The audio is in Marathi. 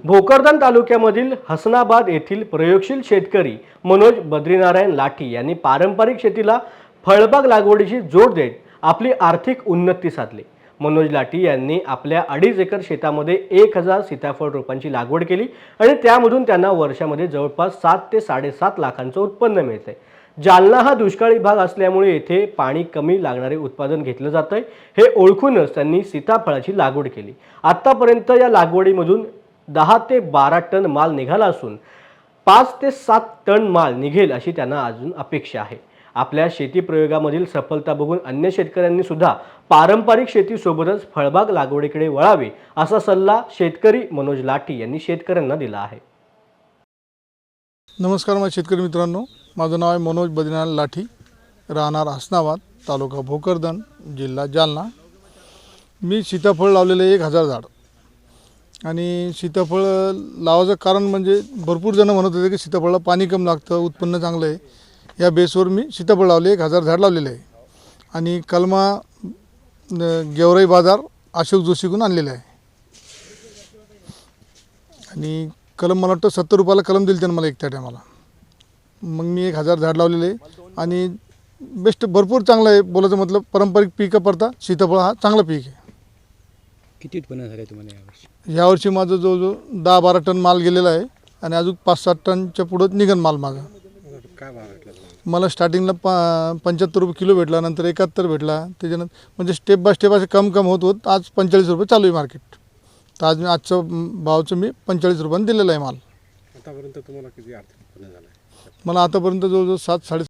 भोकरदन तालुक्यामधील हसनाबाद येथील प्रयोगशील शेतकरी मनोज बद्रीनारायण लाठी यांनी पारंपरिक शेतीला फळबाग लागवडीची जोड देत आपली आर्थिक उन्नती साधली। मनोज लाठी यांनी आपल्या 2.5 एकर शेतामध्ये 1000 सीताफळ रोपांची लागवड केली आणि त्यामधून त्यांना वर्षामध्ये जवळपास 7 ते 7.5 लाखांचं उत्पन्न मिळते। जालना हा दुष्काळी भाग असल्यामुळे येथे पाणी कमी लागणारे उत्पादन घेतलं जातंय हे ओळखूनच त्यांनी सीताफळाची लागवड केली। आतापर्यंत या लागवडीमधून 10 ते 12 टन माल निघाला असून 5 ते 7 टन माल निघेल अशी त्यांना अजून अपेक्षा आहे। आपल्या शेती प्रयोगामधील सफलता बघून अन्य शेतकऱ्यांनी सुद्धा पारंपरिक शेतीसोबतच फळबाग लागवडीकडे वळावे असा सल्ला शेतकरी मनोज लाठी यांनी शेतकऱ्यांना दिला आहे। नमस्कार माझ्या शेतकरी मित्रांनो, माझं नाव आहे मनोज बद्रीनारायण लाठी, राहणार हसनाबाद, तालुका भोकरदन, जिल्हा जालना। मी सीताफळ लावलेले 1000 झाड आणि सीताफळ लावायचं कारण म्हणजे भरपूर जण म्हणत होते की सीताफळाला पाणी कमी लागतं, उत्पन्न चांगलं आहे। या बेसवर मी सीताफळ लावले, 1000 झाड लावलेले आहे आणि कलमा गेवराई बाजार अशोक जोशीकडून आणलेले आहे आणि कलम मला वाटतं 70 रुपयाला कलम दिली त्यांनी मला त्या टायमाला। मग मी 1000 झाड लावलेले आणि बेस्ट भरपूर चांगलं आहे। बोलायचं मतलब पारंपरिक पिकं पडता सीताफळ हा चांगला पीक आहे। किती उत्पन्न झाले तुम्हाला यावर्षी? यावर्षी माझं जवळजवळ 10-12 टन माल गेलेला आहे आणि अजून 5-7 टनच्या पुढं निघन माल माझा। काय भाव भेटला तुम्हाला? मला स्टार्टिंगला 75 रुपये किलो भेटला, नंतर 71 भेटला, त्याच्यानंतर म्हणजे स्टेप बाय स्टेप असे कम होत होत आज 45 रुपये चालू आहे मार्केट। तर आज मी आजचं भावाचं मी 45 रुपयांनी दिलेलं आहे माल। आतापर्यंत तुम्हाला किती आर्थिक उत्पन्न झालं आहे? मला आतापर्यंत जवळजवळ 7-7.5